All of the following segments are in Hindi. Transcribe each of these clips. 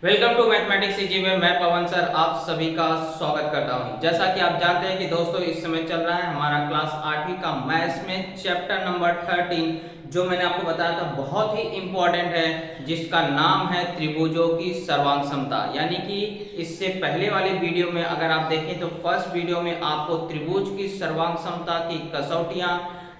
वेलकम टू मैथमेटिक्स सीजी में मैं पवन सर आप सभी का स्वागत करता हूं। जैसा कि आप जानते हैं कि दोस्तों इस समय चल रहा है हमारा क्लास 8वीं का मैथ्स में चैप्टर नंबर 13 जो मैंने आपको बताया था बहुत ही इंपॉर्टेंट है, जिसका नाम है त्रिभुजों की सर्वांग समता। यानी कि इससे पहले वाले वीडियो में अगर आप देखें तो फर्स्ट वीडियो में आपको त्रिभुज की सर्वांग समता की कसौटियां,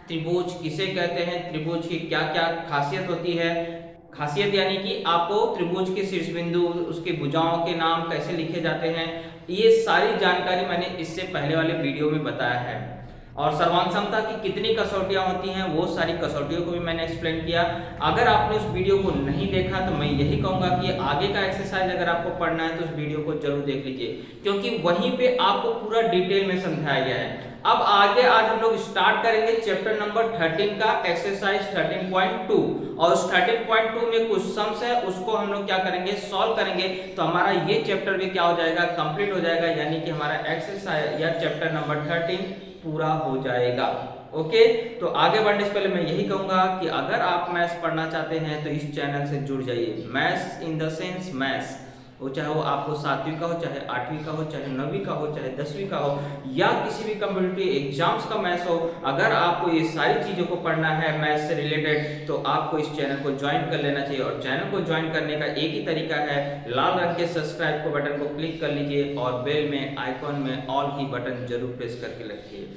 त्रिभुज किसे कहते हैं, त्रिभुज की क्या क्या खासियत होती है, खासियत यानी कि आपको त्रिभुज के शीर्ष बिंदु, उसकी भुजाओं के नाम कैसे लिखे जाते हैं, ये सारी जानकारी मैंने इससे पहले वाले वीडियो में बताया है। और सर्वांग समता की कितनी कसौटियां होती हैं वो सारी कसौटियों को भी मैंने एक्सप्लेन किया। अगर आपने उस वीडियो को नहीं देखा तो मैं यही कहूंगा कि आगे का एक्सरसाइज अगर आपको पढ़ना है तो उस वीडियो को जरूर देख लीजिए, क्योंकि वहीं पे आपको पूरा डिटेल में समझाया गया है। अब आगे आज हम लोग स्टार्ट करेंगे चैप्टर नंबर 13 का एक्सरसाइज 13.2 और उस 13.2 में कुछ सम्स है, उसको हम लोग क्या करेंगे, सॉल्व करेंगे। तो हमारा ये चैप्टर भी क्या हो जाएगा, कंप्लीट हो जाएगा, यानी कि हमारा एक्सरसाइज या चैप्टर नंबर 13 पूरा हो जाएगा। ओके, तो आगे बढ़ने से पहले मैं यही कहूंगा कि अगर आप मैथ्स पढ़ना चाहते हैं तो इस चैनल से जुड़ जाइए। Maths in the sense maths, वो चाहे वो आपको 7वीं का हो, चाहे 8वीं का हो, चाहे 9वीं का हो, चाहे 10वीं का हो, या किसी भी कम्पिटिटिव एग्जाम्स का मैथ्स हो, अगर आपको ये सारी चीज़ों को पढ़ना है मैथ्स से रिलेटेड तो आपको इस चैनल को ज्वाइन कर लेना चाहिए। और चैनल को ज्वाइन करने का एक ही तरीका है, लाल रंग के सब्सक्राइब को बटन को क्लिक कर लीजिए और बेल में आइकॉन में ऑल की बटन जरूर प्रेस करके रखिए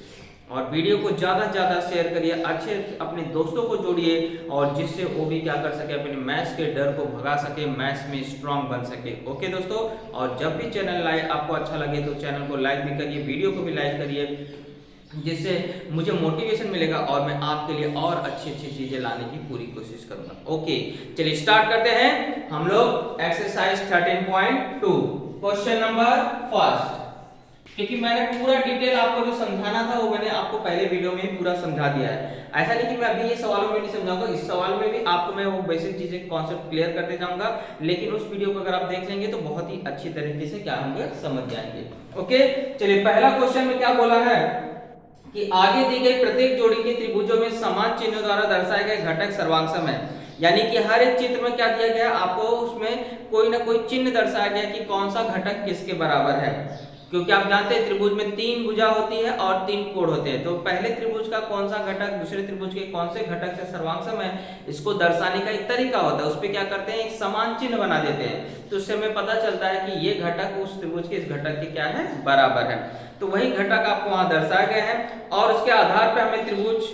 और वीडियो को ज़्यादा से ज़्यादा शेयर करिए, अच्छे अपने दोस्तों को जोड़िए और जिससे वो भी क्या कर सके, अपने मैथ्स के डर को भगा सके, मैथ्स में स्ट्रांग बन सके। ओके दोस्तों, और जब भी चैनल लाइक आपको अच्छा लगे तो चैनल को लाइक भी करिए, वीडियो को भी लाइक करिए, जिससे मुझे मोटिवेशन मिलेगा और मैं आपके लिए और अच्छी अच्छी चीज़ें लाने की पूरी कोशिश करूंगा। ओके, चलिए स्टार्ट करते हैं हम लोग एक्सरसाइज 13.2 क्वेश्चन नंबर फर्स्ट। क्योंकि मैंने पूरा डिटेल आपको जो समझाना था वो मैंने आपको पहले वीडियो में पूरा समझा दिया है। ऐसा नहीं कि मैं अभी ये सवालों में नहीं समझाऊंगा, इस सवाल में भी आपको मैं वो बेसिक चीजें कॉन्सेप्ट क्लियर करते जाऊंगा, लेकिन उस वीडियो को अगर आप देख लेंगे तो बहुत ही अच्छी तरीके से क्या होंगे, समझ जाएंगे। ओके, चलिए पहला क्वेश्चन में क्या बोला है कि आगे दी गई प्रत्येक जोड़ी के त्रिभुजों में समान चिन्हों द्वारा दर्शाए गए घटक सर्वांग सम है। यानी कि हर एक चित्र में क्या दिया गया, आपको उसमें कोई ना कोई चिन्ह दर्शाया गया कि कौन सा घटक किसके बराबर है। क्योंकि आप जानते हैं त्रिभुज में 3 भुजा होती है और 3 कोण होते हैं, तो पहले त्रिभुज का कौन सा घटक दूसरे त्रिभुज के कौन से घटक से सर्वांग सम है, इसको दर्शाने का एक तरीका होता है। उस पर क्या करते हैं, एक समान चिन्ह बना देते हैं, तो उससे हमें पता चलता है कि ये घटक उस त्रिभुज के इस घटक के क्या है, बराबर है। तो वही घटक आपको वहां दर्शाए गए हैं और उसके आधार पर हमें त्रिभुज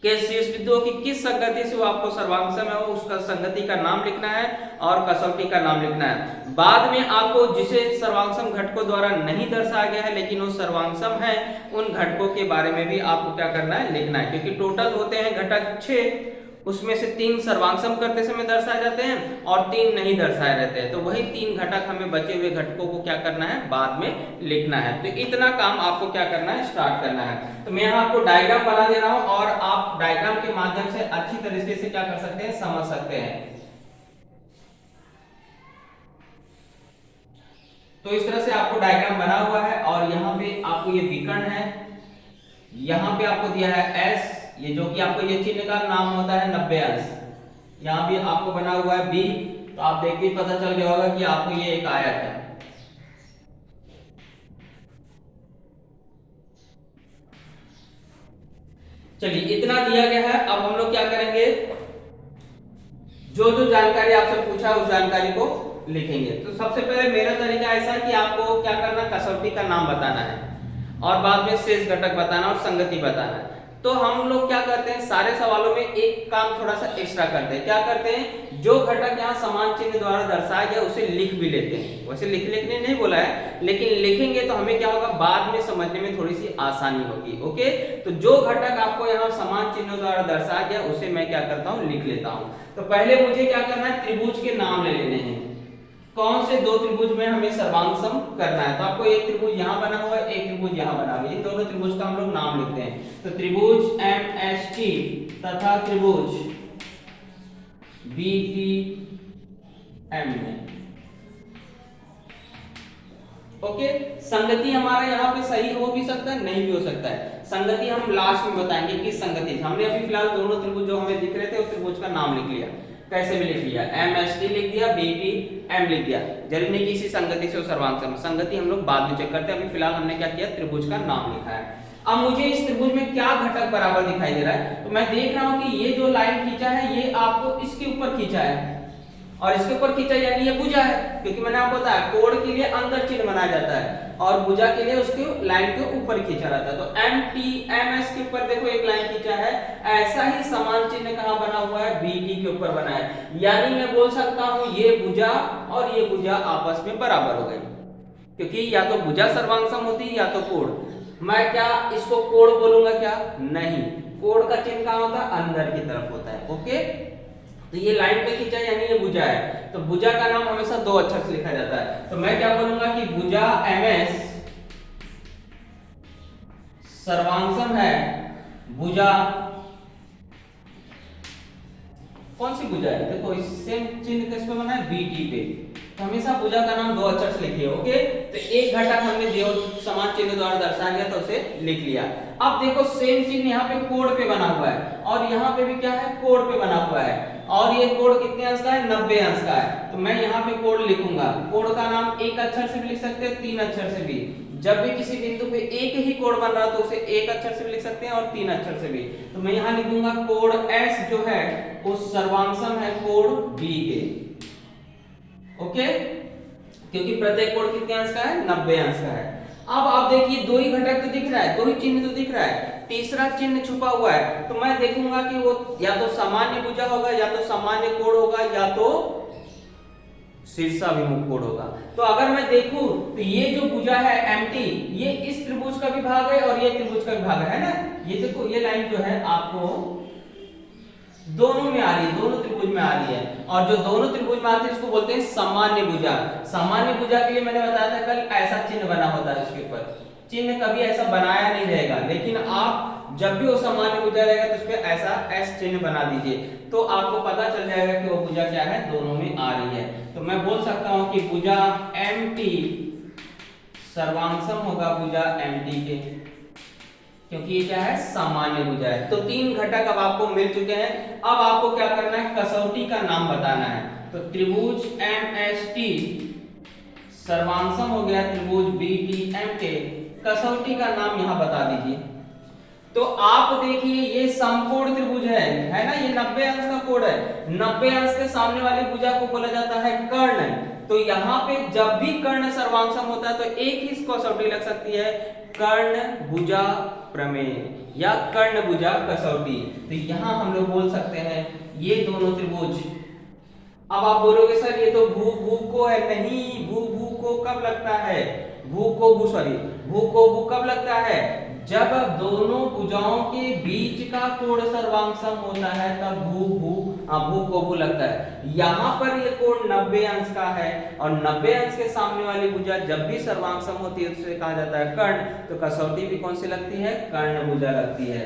के शीर्ष बिंदुओं की किस संगति से वो आपको सर्वांग सम है उसका संगति का नाम लिखना है और कसौटी का नाम लिखना है। बाद में आपको जिसे सर्वांग सम घटकों द्वारा नहीं दर्शाया गया है लेकिन वो सर्वांग सम है, उन घटकों के बारे में भी आपको क्या करना है, लिखना है। क्योंकि टोटल होते हैं घटक 6, उसमें से 3 सर्वांग सम करते समय दर्शाए जाते हैं और 3 नहीं दर्शाए रहते हैं। तो वही 3 घटक हमें बचे हुए घटकों को क्या करना है, बाद में लिखना है। तो इतना काम आपको क्या करना है, स्टार्ट करना है। तो मैं यहाँ आपको डायग्राम बना दे रहा हूं और आप डायग्राम के माध्यम से अच्छी तरीके से क्या कर सकते हैं, समझ सकते हैं। तो इस तरह से आपको डायग्राम बना हुआ है और यहाँ पे आपको ये विकर्ण है, यहाँ पे आपको दिया है एस, ये जो कि आपको ये चिन्ह का नाम होता है 90 अंश। यहाँ भी आपको बना हुआ है बी, तो आप देख भी पता चल गया होगा कि आपको ये एक आयत है। चलिए इतना दिया गया है, अब हम लोग क्या करेंगे, जो जो जानकारी आपसे पूछा उस जानकारी को लिखेंगे। तो सबसे पहले मेरा तरीका ऐसा है कि आपको क्या करना, कसौटी का नाम बताना है और बाद में शेष घटक बताना और संगति बताना है। तो हम लोग क्या करते हैं, सारे सवालों में एक काम थोड़ा सा एक्स्ट्रा करते हैं। क्या करते हैं, जो घटक यहाँ समान चिन्ह द्वारा दर्शाया गया उसे लिख भी लेते हैं। वैसे लिखने नहीं बोला है, लेकिन लिखेंगे तो हमें क्या होगा, बाद में समझने में थोड़ी सी आसानी होगी। ओके, तो जो घटक आपको यहाँ समान चिन्ह द्वारा दर्शाया गया उसे मैं क्या करता हूँ, लिख लेता हूँ। तो पहले मुझे क्या करना है, त्रिभुज के नाम ले लेने हैं, कौन से 2 त्रिभुज में हमें सर्वांग सम करना है। तो आपको एक त्रिभुज यहाँ बना हुआ है, एक त्रिभुज यहाँ बना हुआ है, इन दोनों त्रिभुज का हम लोग नाम लिखते हैं। तो त्रिभुज MST तथा त्रिभुज BPM में। ओके, संगति हमारा यहाँ पे सही हो भी सकता है, नहीं भी हो सकता है। संगति हम लास्ट में बताएंगे किस संगति, हमने अभी फिलहाल दोनों त्रिभुज जो हमें दिख रहे थे उस त्रिभुज का नाम लिख लिया। कैसे भी लिख लिया, एम एस टी लिख दिया, बी टी एम लिख दिया, जरूरी नहीं कि इसी संगति से सर्वांग संगति हम लोग बाद में चेक करते हैं। अभी फिलहाल हमने क्या किया, त्रिभुज का नाम लिखा है। अब मुझे इस त्रिभुज में क्या घटक बराबर दिखाई दे रहा है, तो मैं देख रहा हूं कि ये जो लाइन खींचा है ये आपको इसके ऊपर खींचा है और इसके ऊपर खींचा यानी ये भुजा है, क्योंकि मैंने आपको बताया कोण के लिए अंदर चिन्ह बनाया जाता है और भुजा के लिए उसके लाइन के ऊपर खींचा रहता है। तो एम टी एम एस के ऊपर देखो एक लाइन खींचा है, ऐसा ही समान चिन्ह कहां बना हुआ है, बी टी के ऊपर बना है, यानी मैं बोल सकता हूं ये भुजा और ये भुजा आपस में बराबर हो गई, क्योंकि या तो भुजा सर्वांग होती है या तो कोण। मैं क्या इसको कोण बोलूंगा क्या, नहीं, कोण का चिन्ह कहां होता है, अंदर की तरफ होता है। ओके, तो ये लाइन पे खींचा यानी ये भुजा है, तो भुजा का नाम हमेशा दो अक्षर से लिखा जाता है। तो मैं क्या बोलूंगा कि भुजा एमएस सर्वांगसम है, भुजा कौन सी भुजा है, देखो इस सेम चिन्ह किस पे बना है, बीटी पे, तो हमेशा भुजा का नाम दो अक्षर से लिखिए। ओके, तो एक घटक हमने दियो समान चिन्ह द्वारा दर्शाया गया तो उसे लिख लिया। अब देखो सेम चिन्ह यहाँ पे कोण पे बना हुआ है और यहाँ पे भी क्या है, कोण पे बना हुआ है, और ये कोण कितने अंश का है, 90 अंश का है। तो मैं यहाँ पे कोण लिखूंगा, कोण का नाम एक अक्षर से भी लिख सकते हैं, तीन अक्षर से भी, जब भी किसी बिंदु पे एक ही कोण बन रहा है तो उसे एक अक्षर से भी लिख सकते हैं और तीन अक्षर से भी। तो मैं यहाँ लिख दूंगा कोण S जो है वो सर्वांगसम है कोण B के। ओके, क्योंकि प्रत्येक कोण कितने अंश का है, 90 अंश का है। अब आप देखिए दो ही घटक तो दिख रहा है, दो ही चिन्ह तो दिख रहा है, तीसरा चिन्ह छुपा हुआ है, तो मैं देखूंगा कि वो या तो सामान्य भुजा होगा या तो सामान्य कोण होगा या तो शीर्षाभिमुख कोण होगा। तो अगर मैं देखूं तो ये जो भुजा है एमटी ये इस त्रिभुज का भी भाग है और ये त्रिभुज का भी भाग है ना, ये देखो ये लाइन जो है आपको दोनों में आ रही है, दोनों त्रिभुज में आ रही है, और जो दोनों त्रिभुज में आती है इसको बोलते हैं सामान्य भुजा। सामान्य भुजा के लिए मैंने बताया था कल ऐसा चिन्ह बना होता है, उसके ऊपर चिन्ह कभी ऐसा बनाया नहीं रहेगा, लेकिन आप जब भी वो सामान्य भुजा रहेगा तो उस पे ऐसा एस चिन्ह बना दीजिए, तो आपको पता चल जाएगा कि वो भुजा क्या है, दोनों में आ रही है। तो मैं बोल सकता हूं कि भुजा एमटी सर्वांगसम होगा भुजा एमटी के, क्योंकि ये क्या है, सामान्य भुजा है। तो तीन घटक अब आपको मिल चुके हैं। अब आपको क्या करना है, कसौटी का नाम बताना है। तो त्रिभुज एमएसटी सर्वांगसम हो गया त्रिभुज बीटीएम के, कसौटी का नाम यहां बता दीजिए। तो आप देखिए ये समकोण त्रिभुज है ना, ये 90 अंश का कोण है, 90 अंश के सामने वाली भुजा को बोला जाता है कर्ण। तो यहाँ पे जब भी कर्ण सर्वांगसम होता है तो एक ही कसौटी लग सकती है, कर्ण भुजा प्रमेय या कर्ण भुजा कसौटी। तो यहाँ हम लोग बोल सकते हैं ये दोनों त्रिभुज। अब आप बोलोगे सर ये तो भू भू को है, नहीं, भू भू को कब लगता है, भू को भू सॉरी भू को भू कब लगता है, जब दोनों भुजाओं के बीच का कोण सर्वांगसम होता है तब भू को भू लगता है। यहाँ पर ये कोण 90 अंश का है और 90 अंश के सामने वाली भुजा जब भी सर्वांगसम होती है उसे कहा जाता है कर्ण। तो कसौटी भी कौन सी लगती है, कर्ण भुजा लगती है।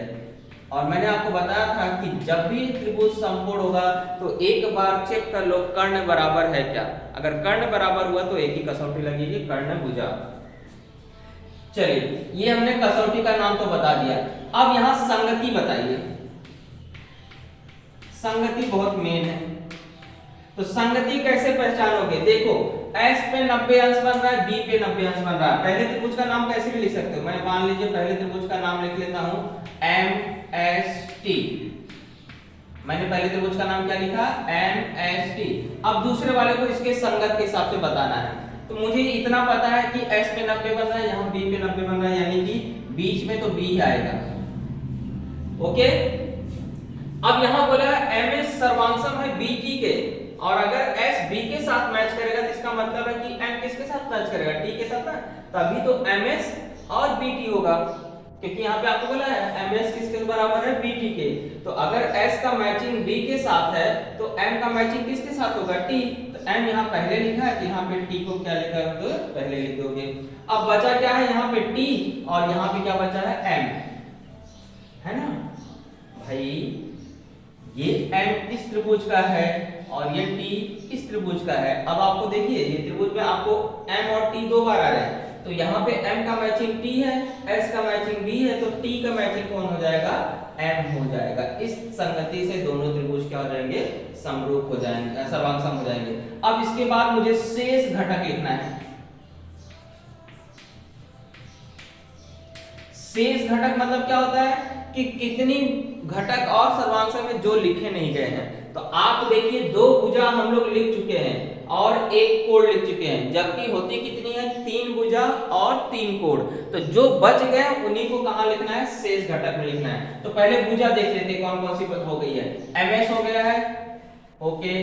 और मैंने आपको बताया था कि जब भी त्रिभुज समकोण होगा तो एक बार चेक कर लो कर्ण बराबर है क्या, अगर कर्ण बराबर हुआ तो एक ही कसौटी लगेगी, कर्ण भुजा। चलिए ये हमने कसौटी का नाम तो बता दिया, अब यहां संगति बताइए। संगति बहुत मेन है, तो संगति कैसे पहचानोगे, देखो S पे 90 अंश बन रहा है, B पे 90 अंश बन रहा है। पहले त्रिभुज का नाम कैसे भी लिख सकते हो, मैं मान लीजिए पहले त्रिभुज का नाम लिख लेता हूं MST। मैंने पहले त्रिभुज का नाम क्या लिखा, MST। अब दूसरे वाले को इसके संगत के हिसाब से बताना है। तो मुझे इतना पता है कि S पे 90 बन रहा है, यहाँ B पे 90 बन रहा है, यानी कि बीच में तो B आएगा। ओके, अब यहाँ बोला है MS सर्वांगसम है BT के, और अगर S B के साथ मैच करेगा तो इसका मतलब है कि M किसके साथ मैच करेगा, T के साथ ना, तभी तो MS और BT होगा, क्योंकि यहाँ पे आपको बोला है MS किसके बराबर है, BT के। तो अगर S का मैचिंग B के साथ है तो M का मैचिंग किसके साथ होगा, T। तो M यहाँ पहले लिखा है, तो यहाँ पे T को क्या लिखा है, तो पहले लिख दोगे। अब बचा क्या है, यहाँ पे T और यहाँ पे क्या बचा है, M, है ना भाई। ये M इस त्रिभुज का है और ये T इस त्रिभुज का है। अब आपको देखिए ये त्रिभुज में आपको M और T दो बार आ रहे हैं, तो यहाँ पे m का मैचिंग t है, s का मैचिंग b है, तो t का मैचिंग कौन हो जाएगा, m हो जाएगा। इस संगति से दोनों त्रिभुज क्या हो जाएंगे, समरूप हो जाएंगे, सर्वांग हो जाएंगे। अब इसके बाद मुझे शेष घटक लिखना है। शेष घटक मतलब क्या होता है कि कितनी घटक और सर्वांश में जो लिखे नहीं गए हैं। तो आप देखिए दो भुजा हम लोग लिख चुके हैं और एक कोण लिख चुके हैं, जबकि होती कितनी है, तीन भुजा और तीन कोण। तो जो बच गए उन्हीं को कहां लिखना है, शेष घटक में लिखना है। तो पहले भुजा देख लेते हैं कौन कौन सी हो गई है। ms हो गया है, ओके,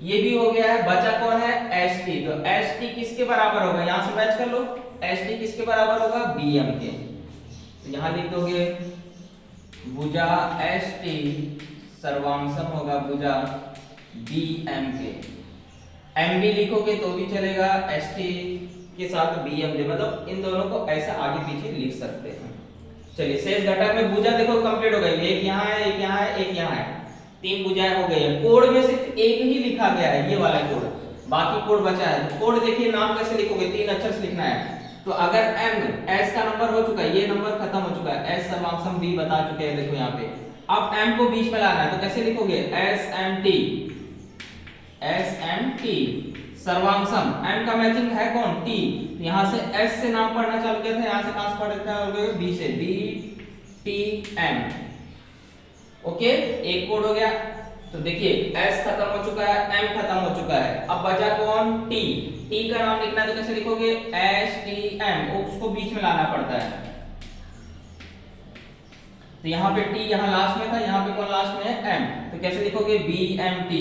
ये भी हो गया है, बचा कौन है, st। तो st किसके बराबर होगा, यहां से मैच कर लो, st किसके बराबर होगा, bm के। तो यहां लिख दोगे भुजा st सर्वांशम होगा भुजा bm के। mb लिखोगे तो भी चलेगा, st के साथ bm दे, मतलब इन दोनों को ऐसा आगे पीछे लिख सकते हैं। चलिए शेष घटक में भुजा देखो कंप्लीट हो गई, एक यहाँ है, एक यहाँ है, एक यहाँ है, तीन भुजाएं हो गई है। कोण में सिर्फ एक ही लिखा गया है, ये वाला कोण, बाकी कोण बचा है। तो कोण देखिए नाम कैसे लिखोगे, तीन अक्षर से लिखना है। तो अगर m s का नंबर हो चुका है, ये नंबर खत्म हो चुका है, s सर्वांशम b बता चुके हैं, देखो यहाँ पे। अब m को बीच में लाना है, तो कैसे लिखोगे, smt, smt सर्वांशम। m का मैचिंग है कौन, t। तो यहाँ से s से नाम पढ़ना चालू किया था, यहाँ से कहां से पढ़ना चालू किया, b से, b t m, ओके, एक कोड हो गया। तो देखिए s खत्म हो चुका है, m खत्म हो चुका है, अब बचा कौन, t। t का नाम लिखना है तो कैसे लिखोगे, stm, उसको बीच में लाना पड़ता है। तो यहाँ पे t यहाँ लास्ट में था, यहाँ पे कौन लास्ट में है, m, तो कैसे लिखोगे, bmt।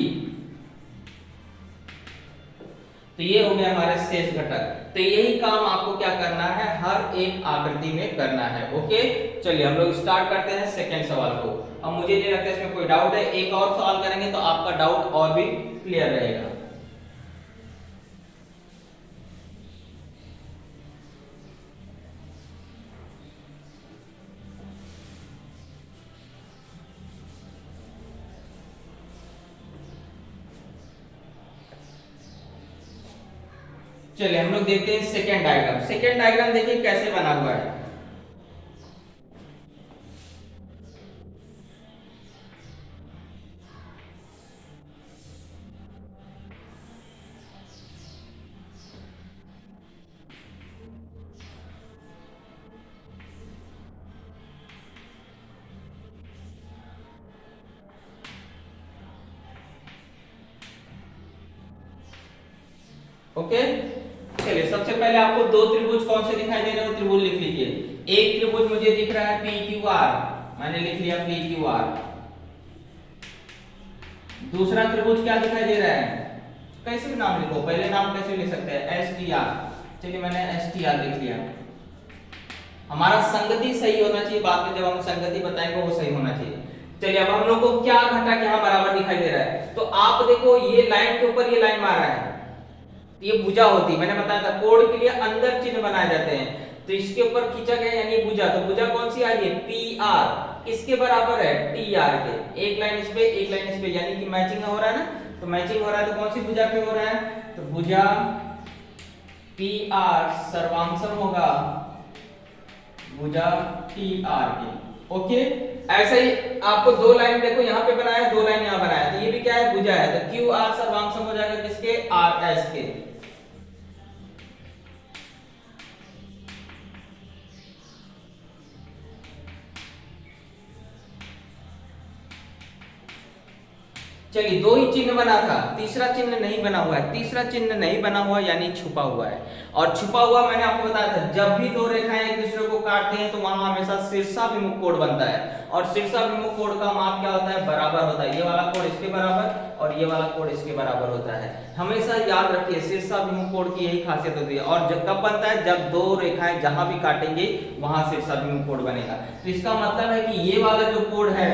तो ये हो गया हमारे शेष घटक। तो यही काम आपको क्या करना है, हर एक आकृति में करना है, ओके। चलिए हम लोग स्टार्ट करते हैं सेकंड सवाल को। अब मुझे नहीं लगता इसमें कोई डाउट है, एक और सवाल करेंगे तो आपका डाउट और भी क्लियर रहेगा। चलिए हम लोग देखते हैं सेकेंड डायग्राम। सेकेंड डायग्राम देखिए कैसे बना हुआ है। ओके, चलिए सबसे पहले आपको दो त्रिभुज कौन से दिखाई दे रहे हो, त्रिभुज लिख लीजिए। एक त्रिभुज मुझे दिख रहा है PQR, मैंने लिख लिया PQR। दूसरा त्रिभुज क्या दिखाई दे रहा है, कैसे भी नाम लिखो, पहले नाम कैसे लिख सकते हैं, STR। चलिए मैंने STR लिख लिया। हमारा संगति सही होना चाहिए, बाद में जब हम संगति बताएंगे वो सही होना चाहिए। चलिए अब हम लोग को क्या घटक यहाँ बराबर दिखाई दे रहा है, तो आप देखो ये लाइन के ऊपर ये लाइन मारा है, ये भुजा होती है, मैंने बताया था कोण के लिए अंदर चिन्ह बनाए जाते हैं। तो इसके ऊपर खींचा गया यानी भुजा, तो भुजा कौन सी आ रही है, PR, किसके बराबर है, TR के। एक लाइन इस पे, एक लाइन इस पे, यानी कि मैचिंग हो रहा है ना, तो मैचिंग हो रहा है तो कौन सी भुजा पे हो रहा है, तो भुजा PR सर्वांशम होगा भुजा TR के, ओके। ऐसे ही आपको दो लाइन देखो यहाँ पे बनाया, दो लाइन यहाँ बनाया, तो ये भी क्या है, भुजा है, तो QR सर्वांशम हो जाएगा किसके, RS के। चलिए दो ही चिन्ह बना था, तीसरा चिन्ह नहीं बना हुआ है। तीसरा चिन्ह नहीं बना हुआ यानी छुपा हुआ है, और छुपा हुआ मैंने आपको बताया था, जब भी दो रेखाएं एक दूसरे को काटते हैं तो वहां हमेशा शीर्षाभिमुख कोण बनता है, और शीर्षाभिमुख कोण का माप क्या होता है, बराबर होता है। ये वाला कोण इसके बराबर और ये वाला कोण इसके बराबर होता है। हमेशा याद रखिए शीर्षाभिमुख कोण की यही खासियत होती है। और जब कब बनता है, जब दो रेखाएं जहां भी काटेंगे वहां शीर्षाभिमुख कोण बनेगा। तो इसका मतलब है कि ये वाला जो कोण है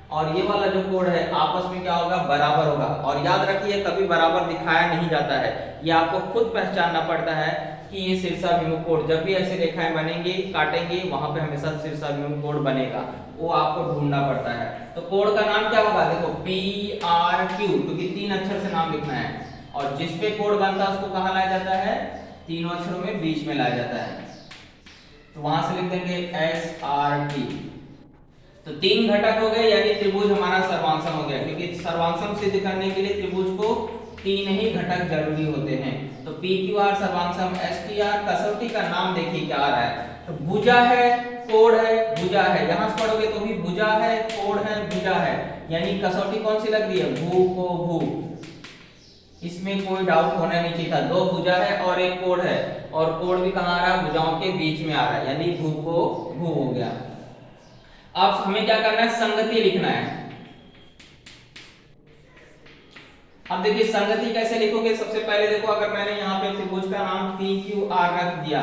और ये वाला जो कोण है आपस में क्या होगा, बराबर होगा। और याद रखिए कभी बराबर दिखाया नहीं जाता है, ये आपको खुद पहचानना पड़ता है कि ये शीर्षाभिमुख कोण, जब भी ऐसे रेखाएं बनेंगी काटेंगे वहां पे हमेशा शीर्षाभिमुख कोण बनेगा, वो आपको ढूंढना पड़ता है। तो कोण का नाम क्या होगा, देखो PRQ, क्योंकि तीन अक्षर से नाम लिखना है, और जिस पे कोण बनता है उसको कहा लाया जाता है तीनों अक्षरों में बीच में लाया जाता है। तो वहां से लिख देंगे SRT। तो तीन घटक हो गए, यानी त्रिभुज हमारा सर्वांगसम हो गया, क्योंकि सर्वांगसम सिद्ध करने के लिए त्रिभुज को तीन ही घटक जरूरी होते हैं। तो PQR सर्वांगसम, STR कसौटी का नाम देखिए क्या आ रहा है, तो भुजा है, कोण है, भुजा है। यहां से पढ़ोगे तो भी भुजा है, कोण है, भुजा है, यानी कसौटी कौन सी लग रही है, भू को भू। इसमें कोई डाउट होना नहीं चाहिए था। दो भुजा है और एक कोण है, और कोण भी कहां आ रहा है, भुजाओं के बीच में आ रहा है, यानी भू को भू हो गया। अब हमें क्या करना है, संगति लिखना है। अब देखिए संगति कैसे लिखोगे, सबसे पहले देखो, अगर मैंने यहाँ पे त्रिभुज का नाम PQR रख दिया,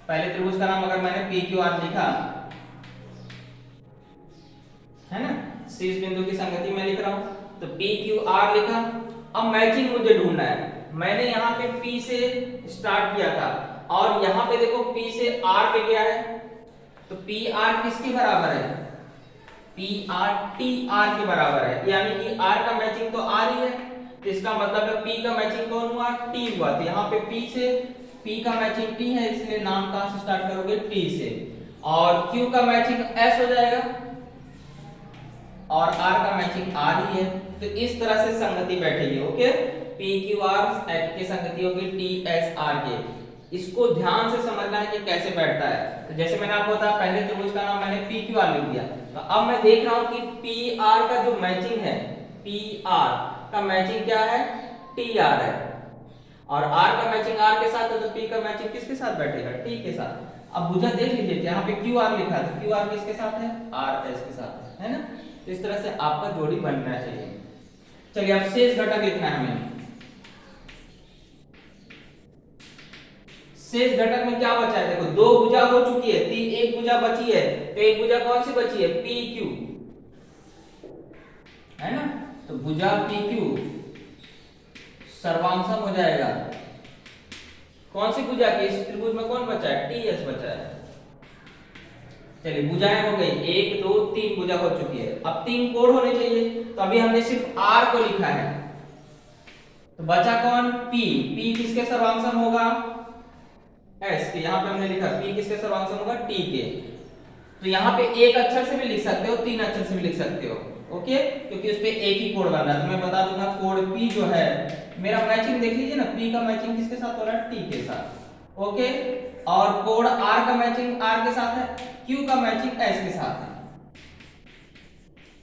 पहले त्रिभुज का नाम अगर मैंने PQR लिखा है ना, शीर्ष बिंदु की संगति में लिख रहा हूं, तो PQR लिखा। अब मैचिंग मुझे ढूंढना है। मैंने यहाँ पे P से स्टार्ट किया था और यहाँ पे देखो P से R पे गया है, तो PR किसके बराबर है, PR TR के बराबर है, यानी कि R का मैचिंग तो R ही है, तो इसका मतलब है P का मैचिंग कौन हुआ, T हुआ। तो यहाँ पे P से P का मैचिंग T है, इसलिए नाम कहां से स्टार्ट करोगे, T से। और Q का मैचिंग S हो जाएगा और R का मैचिंग R ही है। तो इस तरह से संगति बैठेगी। ओके, PQR की संगति होगी TSR के। इसको ध्यान से समझना है कि कैसे बैठता है। तो जैसे मैंने आपको बताया, पहले त्रिभुज का नाम मैंने PQR लिख दिया, तो अब मैं देख रहा हूं कि PR का जो मैचिंग है, PR का मैचिंग क्या है, TR है, और R का मैचिंग R के साथ है, तो P का मैचिंग किसके साथ बैठेगा, T के साथ। अब भुजा देख लीजिए, यहाँ पे QR लिखा है, तो QR किसके साथ है, RS के साथ है ना। तो इस तरह से आपका जोड़ी बनना चाहिए। चलिए अब शेष घटक लिखना है हमें। शेष घटक में क्या बचा है, देखो दो भुजा हो चुकी है, एक भुजा बची है, तो एक भुजा कौन सी बची है, PQ है ना। तो भुजा PQ सर्वांगसम हो जाएगा। कौन सी भुजा की, इस त्रिभुज में कौन बचा है, TS बचा है। चलिए भुजाएं हो गई, 1 2 3 भुजा हो चुकी है। अब 3 कोण होने चाहिए, तो अभी हमने सिर्फ R को लिखा है, तो बचा कौन, P। P किसके सर्वांगसम होगा, S के। यहाँ पे हमने लिखा P किसके सर्वांगसम होगा, T के। तो यहाँ पे एक अक्षर से भी लिख सकते हो, 3 अक्षर से भी लिख सकते हो। ओके, क्योंकि उस पे एक ही कोण बन रहा है। तो मैं बता दूंगा, कोण P जो है मेरा मैचिंग देख लीजिए ना, P का मैचिंग किसके साथ हो रहा है, T के साथ। ओके, और कोण R का मैचिंग R के साथ है, Q का मैचिंग S के साथ है।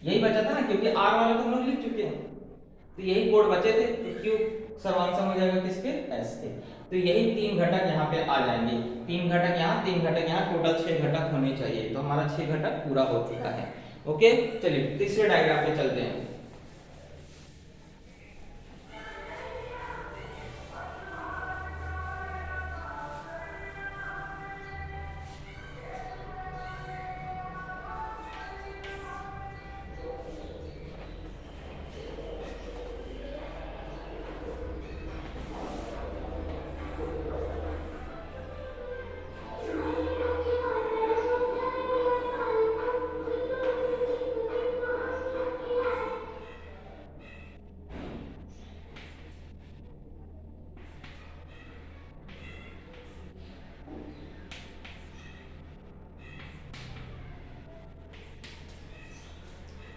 यही बचा था ना, क्योंकि R वाला तो हम लोग लिख चुके हैं, तो यही कोण बचे थे, तो Q सर्वांगसम हो जाएगा किसके, S के। तो यही 3 घटक यहाँ पे आ जाएंगे, 3 घटक यहाँ, 3 घटक यहाँ, टोटल 6 घटक होने चाहिए। तो हमारा 6 घटक पूरा हो चुका है। ओके, चलिए तीसरे डायग्राम पे चलते हैं।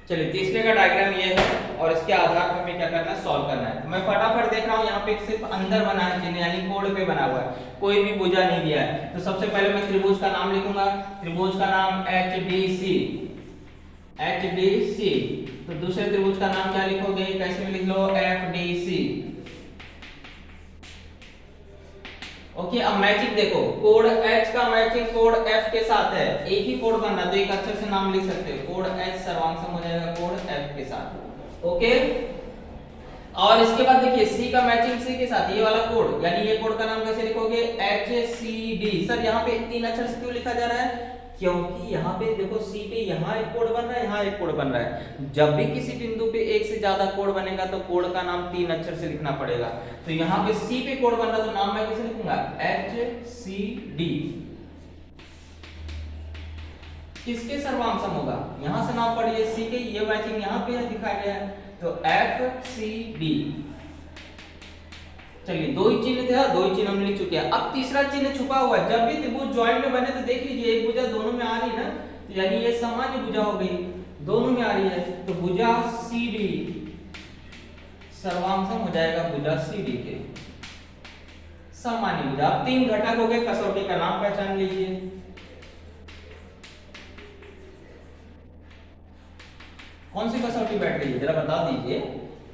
चलिए तीसरे का डायग्राम ये है, और इसके आधार पर हमें क्या करना है, सॉल्व करना है। तो मैं फटाफट देख रहा हूँ, यहाँ पे सिर्फ अंदर बना है चिन्ह, यानी कोण पे बना हुआ है, कोई भी भुजा नहीं दिया है। तो सबसे पहले मैं त्रिभुज का नाम लिखूंगा, त्रिभुज का नाम HDC। तो दूसरे त्रिभुज का नाम क्या लिखोगे, कैसे में लिख लो, FDC। ओके, अब मैचिंग देखो, कोण H का मैचिंग कोण F के साथ है, एक ही कोण बनना, तो एक अक्षर से नाम लिख सकते हो, कोण H सर्वांगसम हो जाएगा कोण F के साथ। ओके, और इसके बाद देखिए C का मैचिंग C के साथ, ये वाला कोण, यानी ये कोण का नाम कैसे लिखोगे, HCD। सर यहाँ पे 3 अक्षर से क्यों लिखा जा रहा है, क्योंकि यहाँ पे देखो C पे यहाँ एक कोण बन रहा है, यहाँ एक कोण बन रहा है। जब भी किसी बिंदु पे एक से ज्यादा कोण बनेगा, तो कोण का नाम 3 अक्षर से लिखना पड़ेगा। तो यहाँ पे C पे कोण बन रहा, तो नाम मैं कैसे लिखूंगा, HCD। किसके सर्वांगसम होगा, यहां से नाम पढ़िए, C के, ये मैचिंग यहाँ पे दिखाया गया है, तो FCD। चलिए दो ही चिन्ह थे, दो ही चिन्ह हम लिख चुके हैं। अब तीसरा चिन्ह छुपा हुआ है। जब भी त्रिभुज ज्वाइंट में बने तो देख लीजिए एक भुजा दोनों में आ रही है ना, तो यानी ये सामान्य भुजा हो गई, दोनों में आ रही है, तो भुजा CD सर्वांशम हो जाएगा भुजा CD के सामान्य भुजा। अब तीन घटक हो गए, कसौटी का नाम पहचान लीजिए। कौन सी कसौटी बैठ रही है जरा बता दीजिए।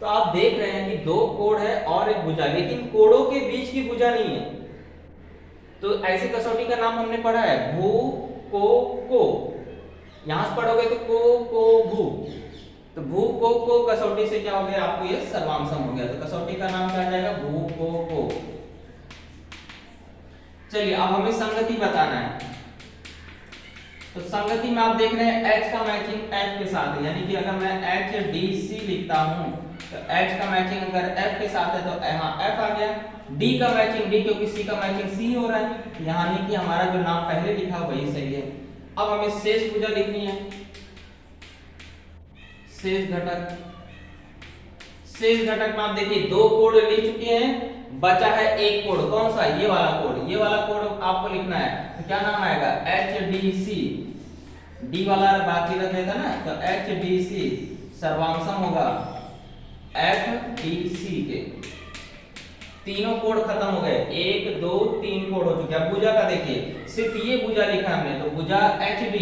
तो आप देख रहे हैं कि दो कोण है और एक भुजा, लेकिन कोणों के बीच की भुजा नहीं है। तो ऐसी कसौटी का नाम हमने पढ़ा है भू को। यहां से पढ़ोगे तो को भू, तो भू को कसौटी से क्या हो गया आपको, ये सर्वांशम हो गया। तो कसौटी का नाम क्या आ जाएगा, भू को। चलिए अब हमें संगति बताना है। तो संगति में आप देख रहे हैं H का मैचिंग F के साथ है, यानी कि अगर मैं HDC लिखता हूं तो H का मैचिंग अगर F के साथ है तो यहाँ F आ गया। D का मैचिंग D, क्योंकि C का मैचिंग C हो रहा है, यानी कि हमारा जो नाम पहले लिखा वही सही है। अब हमें शेष भुजा लिखनी है, शेष घटक। शेष घटक में आप देखिए दो कोण ले चुके हैं, बचा है एक कोण। कौन सा, ये वाला कोण। ये वाला कोण आपको लिखना है, तो क्या नाम आएगा, HDC। D वाला बाकी रख देता ना, तो HDC सर्वांशम होगा FDC के। तीनों कोण खत्म हो गए, एक दो तीन कोण हो चुके। अब भुजा का देखिए, सिर्फ ये भुजा लिखा हमने, तो भुजा HD,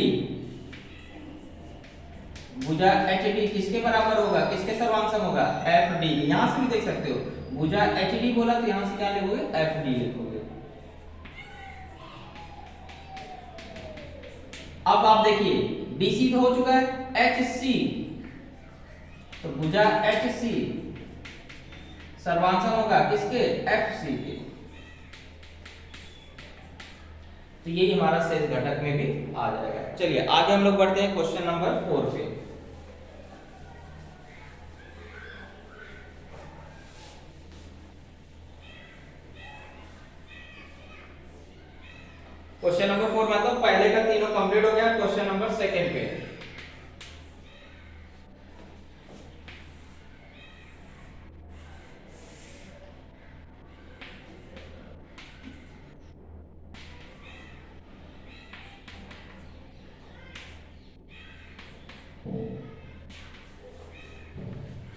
भुजा HD किसके बराबर होगा, किसके सर्वांशम होगा, FD। यहां से भी देख सकते हो, भुजा HD बोला तो यहां से क्या लिखोगे, FD लिखोगे। अब आप देखिए DC तो हो चुका है, HC, तो भुजा HC सर्वांशम होगा किसके, FC के। तो यही हमारा शेष घटक में भी आ जाएगा। चलिए आगे हम लोग बढ़ते हैं क्वेश्चन नंबर 4 पे। क्वेश्चन नंबर 4 मतलब पहले का तीनों कंप्लीट हो गया, क्वेश्चन नंबर 2 पे।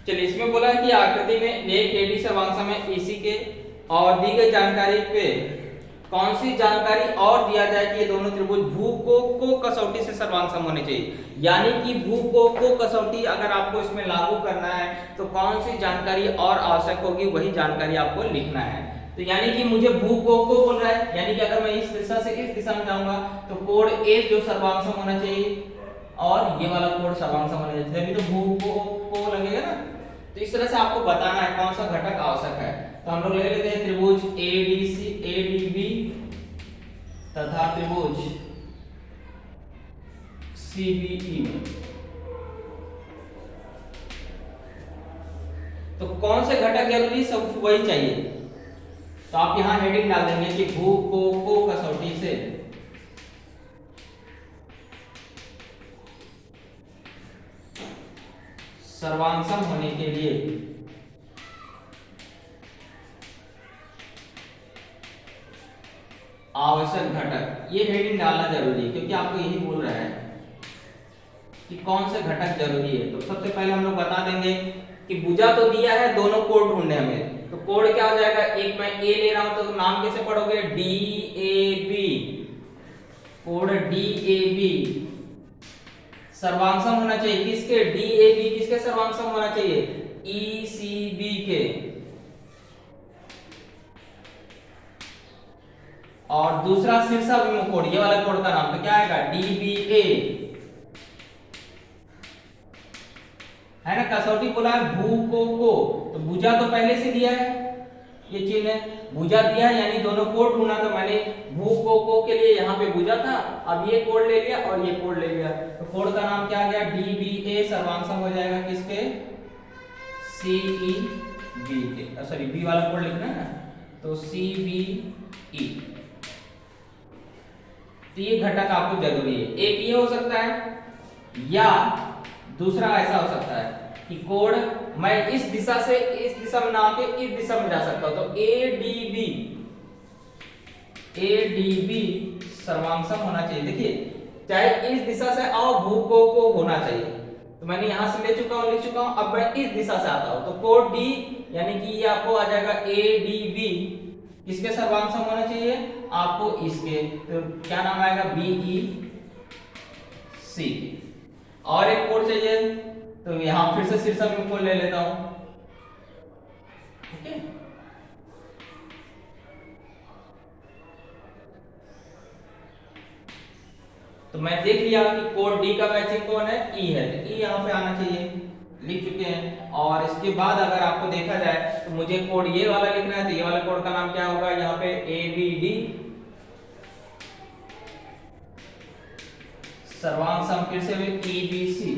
चलिए इसमें बोला है कि आकृति में एक AD सर्वांशम है EC के, और दी गई जानकारी पे कौन सी जानकारी और दिया जाए कि ये दोनों त्रिभुज भू को कसौटी से सर्वांशम होने चाहिए। यानी कि भू को कसौटी अगर आपको इसमें लागू करना है तो कौन सी जानकारी और आवश्यक होगी, वही जानकारी आपको लिखना है। तो यानी कि मुझे भू को बोल रहा है, यानी कि अगर मैं इस दिशा से इस दिशा में जाऊंगा तो कोण A जो सर्वांशम होना चाहिए और ये वाला कोण सर्वांशम होना चाहिए, तभी तो भू को लगेगा ना। तो इस तरह से आपको बताना है कौन सा घटक आवश्यक है। तो हम लोग ले लेते हैं त्रिभुज ADC ADB तथा त्रिभुज CBE में। तो कौन से घटक जरूरी, सब वही चाहिए। तो आप यहां हेडिंग डाल देंगे कि भू को कसौटी से सर्वांशम होने के लिए आवश्यक घटक, ये हेडिंग डालना जरूरी है, क्योंकि आपको यही बोल रहा है कि कौन से घटक जरूरी है। तो सबसे पहले हम लोग बता देंगे कि भुजा तो दिया है, दोनों कोण ढूंढने हमें। तो कोण क्या हो जाएगा, एक मैं A ले रहा हूं तो नाम कैसे पढ़ोगे, DAB। कोण DAB सर्वांशम होना चाहिए किसके, DAB किसके सर्वांशम होना चाहिए, ECB के। और दूसरा शीर्षाभिमुख कोण, ये वाला कोण का नाम तो क्या आएगा, DBA है ना। कसौटी बोला है भू को, तो भुजा तो पहले से दिया है, ये चिन्ह है, भुजा दिया है यानी दोनों कोण ढूंढना। तो मैंने भू को के लिए यहाँ पे भुजा था, अब ये कोण ले लिया और ये कोण ले लिया, तो कोण का नाम क्या आ गया, DBA सर्वांशम हो जाएगा किसके, CEB के। सॉरी बी वाला कोण लिखना है ना, तो CBE। तो ये घटक आपको जरूरी है। एक ये हो सकता है या दूसरा ऐसा हो सकता है कि कोण मैं इस दिशा से इस दिशा में ना आके इस दिशा में जा सकता हूं, तो एडीबी सर्वांगसम होना चाहिए। देखिए चाहे इस दिशा से आओ, भू को होना चाहिए, तो मैंने यहां से ले चुका हूं, लिख चुका हूं। अब मैं इस दिशा से आता हूं, तो कोड डी यानी कि ये आपको आ जाएगा एडीबी, किसके सर्वांगसम होना चाहिए आपको इसके, तो क्या नाम आएगा बीई सी। और एक कोड चाहिए, तो यहां फिर से शीर्षक में कोड ले लेता हूं, ठीक है। तो मैं देख लिया कि कोड डी का मैचिंग कौन है, ई है, तो ई यहां पे आना चाहिए, लिख चुके हैं। और इसके बाद अगर आपको देखा जाए तो मुझे कोड ये वाला लिखना है, तो ये वाला कोड का नाम क्या होगा, यहाँ पे एबीडी सर्वांगसम, फिर से ईबीसी।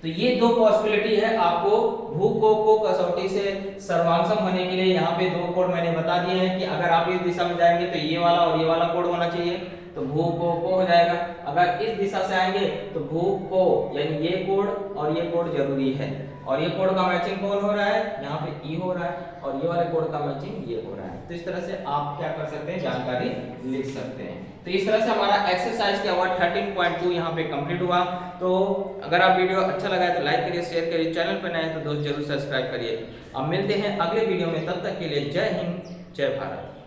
तो ये दो पॉसिबिलिटी है आपको भू को कसौटी से सर्वांगसम होने के लिए। यहाँ पे दो कोड मैंने बता दिए हैं कि अगर आप इस दिशा में जाएंगे तो ये वाला और ये वाला कोड होना चाहिए, तो भू को हो जाएगा। अगर इस दिशा से आएंगे तो भू को यानी ये कोड और ये कोड जरूरी है, और ये कोड का मैचिंग कौन हो रहा है, यहाँ पे ई हो रहा है, और ये वाले कोड का मैचिंग ये हो रहा है। तो इस तरह से आप क्या कर सकते हैं, जानकारी लिख सकते हैं। तो इस तरह से हमारा एक्सरसाइज के अवार्ड 13.2 यहाँ पे कंप्लीट हुआ। तो अगर आप वीडियो अच्छा लगा है तो लाइक करिए, शेयर करिए, चैनल पर नए हैं तो दोस्त जरूर सब्सक्राइब करिए। अब मिलते हैं अगले वीडियो में, तब तक के लिए जय हिंद जय भारत।